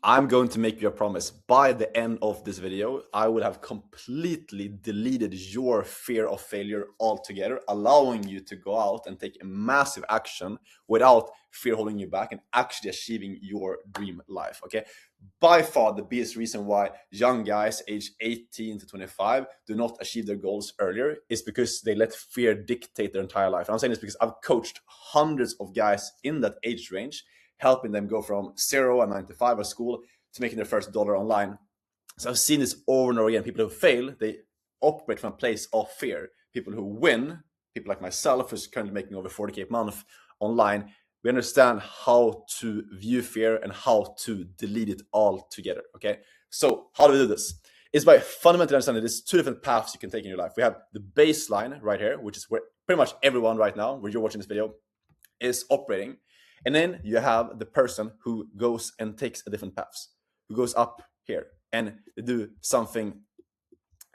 I'm going to make you a promise. By the end of this video, I will have completely deleted your fear of failure altogether, allowing you to go out and take a massive action without fear holding you back and actually achieving your dream life, okay? By far the biggest reason why young guys aged 18 to 25 do not achieve their goals earlier is because they let fear dictate their entire life. And I'm saying this because I've coached hundreds of guys in that age range, helping them go from 0 and 9 to 5 at school to making their first dollar online. So I've seen this over and over again. People who fail, they operate from a place of fear. People who win, people like myself, who's currently making over 40K a month online, we understand how to view fear and how to delete it all together, okay? So how do we do this? It's by fundamentally understanding there's two different paths you can take in your life. We have the baseline right here, which is where pretty much everyone right now, where you're watching this video, is operating. And then you have the person who goes and takes a different paths, who goes up here and they do something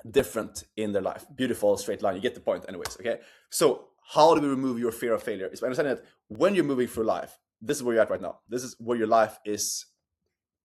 different in their life. Beautiful straight line. You get the point anyways, okay? So how do we remove your fear of failure? It's by understanding that when you're moving through life, this is where you're at right now. This is where your life is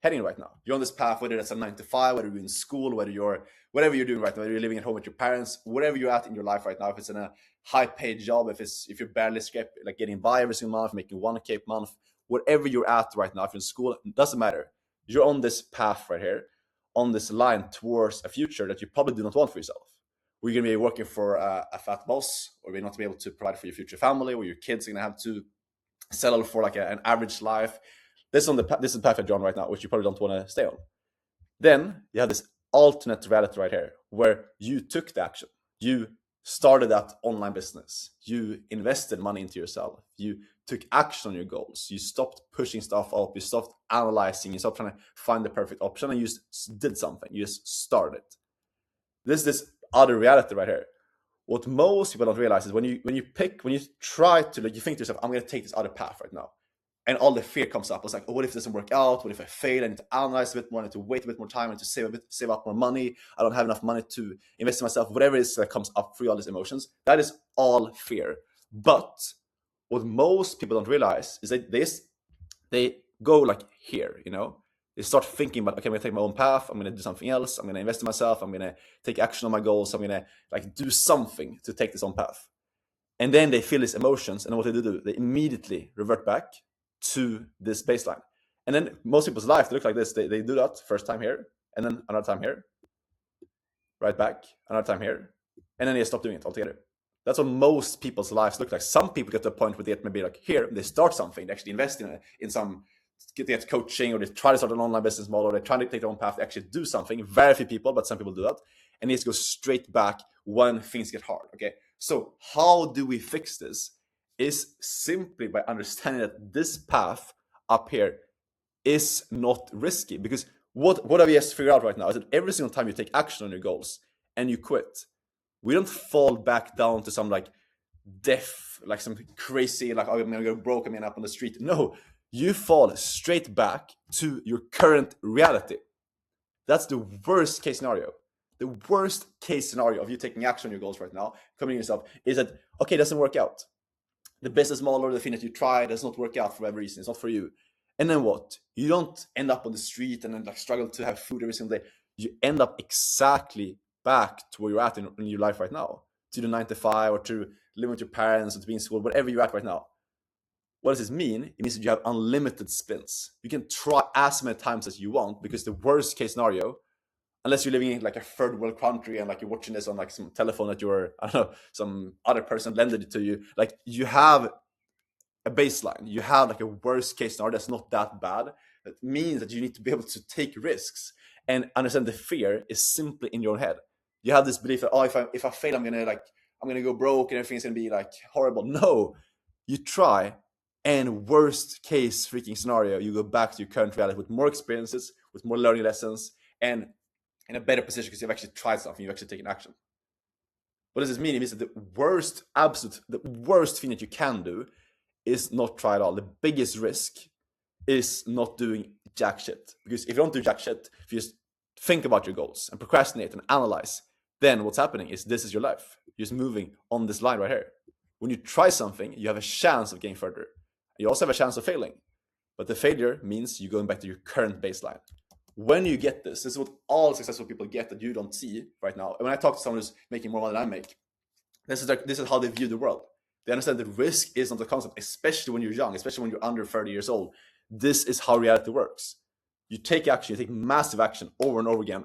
heading right now. You're on this path, whether it's a 9 to 5, whether you're in school, whatever you're doing right now, whether you're living at home with your parents, whatever you're at in your life right now, if it's in a high-paid job, if you're barely like getting by every single month, making 1K a month, whatever you're at right now, if you're in school, it doesn't matter. You're on this path right here, on this line towards a future that you probably do not want for yourself. Where you're going to be working for a fat boss, or you're not be able to provide for your future family, or your kids are going to have to settle for like an average life. This is the path you're on right now, which you probably don't want to stay on. Then you have this alternate reality right here, where you took the action. You started that online business. You invested money into yourself. You took action on your goals. You stopped pushing stuff up. You stopped analyzing. You stopped trying to find the perfect option, and you just did something. You just started. This other reality right here. What most people don't realize is when you try to, like, you think to yourself, I'm going to take this other path right now. And all the fear comes up. It's like, oh, what if it doesn't work out? What if I fail? I need to analyze a bit more. I need to wait a bit more time. I need to save up more money. I don't have enough money to invest in myself. Whatever it is that comes up through all these emotions, that is all fear. But what most people don't realize is that they go like here, you know? They start thinking about, okay, I'm going to take my own path. I'm going to do something else. I'm going to invest in myself. I'm going to take action on my goals. I'm going to like do something to take this own path. And then they feel these emotions. And what do? They immediately revert back to this baseline. And then most people's life, they look like this. They do that first time here, and then another time here, right back, another time here, and then they stop doing it altogether. That's what most people's lives look like. Some people get to a point where they get maybe like here, they start something, they actually invest in some, get coaching, or they try to start an online business model, or they're trying to take their own path, they actually do something. Very few people, but some people do that. And they just go straight back when things get hard, okay? So how do we fix this? Is simply by understanding that this path up here is not risky. Because what have we just figured out right now is that every single time you take action on your goals and you quit, we don't fall back down to some like death, like some crazy, like, oh, I'm gonna go broke, I'm gonna end up on the street. No, you fall straight back to your current reality. That's the worst case scenario. The worst case scenario of you taking action on your goals right now, coming yourself, is that, okay, it doesn't work out. The business model or the thing that you try does not work out for whatever reason. It's not for you. And then what? You don't end up on the street and then like struggle to have food every single day. You end up exactly back to where you're at in your life right now, to the 9 to 5, or to living with your parents, or to be in school, whatever you're at right now. What does this mean? It means that you have unlimited spins. You can try as many times as you want, because the worst case scenario, unless you're living in like a third world country and like you're watching this on like some telephone that some other person lended it to you, like you have a baseline, you have like a worst case scenario that's not that bad. That means that you need to be able to take risks and understand the fear is simply in your head. You have this belief that, oh, if I fail, I'm gonna go broke and everything's gonna be like horrible. No, you try, and worst case freaking scenario, you go back to your current reality with more experiences, with more learning lessons, and in a better position because you've actually tried something, you've actually taken action. What does this mean? It means that the worst thing that you can do is not try at all. The biggest risk is not doing jack shit. Because if you don't do jack shit, if you just think about your goals and procrastinate and analyze, then what's happening is this is your life. You're just moving on this line right here. When you try something, you have a chance of getting further. You also have a chance of failing. But the failure means you're going back to your current baseline. When you get this is what all successful people get that you don't see right now. And when I talk to someone who's making more money than I make, this is how they view the world. They understand that risk is not a concept, especially when you're young, especially when you're under 30 years old. This is how reality works. You take action, you take massive action over and over again,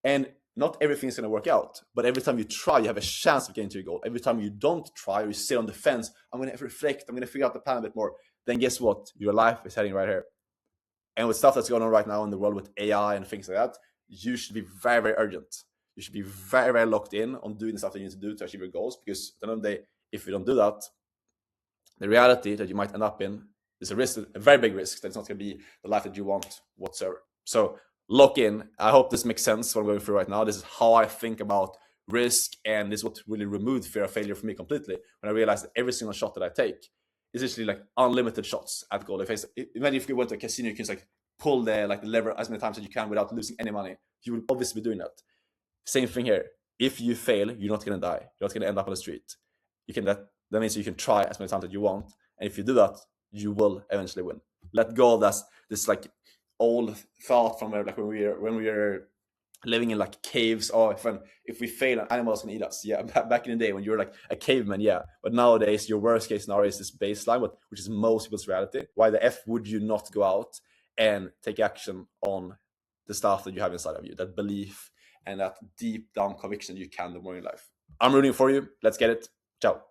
and not everything is going to work out. But every time you try, you have a chance of getting to your goal. Every time you don't try, or you sit on the fence, I'm going to reflect, I'm going to figure out the plan a bit more. Then guess what? Your life is heading right here. And with stuff that's going on right now in the world with AI and things like that, you should be very, very urgent. You should be very, very locked in on doing the stuff that you need to do to achieve your goals. Because at the end of the day, if you don't do that, the reality that you might end up in is a risk, a very big risk, that it's not going to be the life that you want whatsoever. So lock in. I hope this makes sense what I'm going through right now. This is how I think about risk, and this is what really removed fear of failure for me completely. When I realized that every single shot that I take is literally like unlimited shots at goal. Imagine if you went to a casino, you can just like pull the lever as many times as you can without losing any money. You will obviously be doing that. Same thing here. If you fail, you're not going to die. You're not going to end up on the street. That means you can try as many times as you want, and if you do that, you will eventually win. Let go of this like old thought from like when we were living in like caves. Oh, if we fail, animals can eat us. Yeah, back in the day when you were like a caveman, yeah. But nowadays, your worst case scenario is this baseline, which is most people's reality. Why the F would you not go out and take action on the stuff that you have inside of you, that belief and that deep down conviction you can do more in life? I'm rooting for you. Let's get it. Ciao.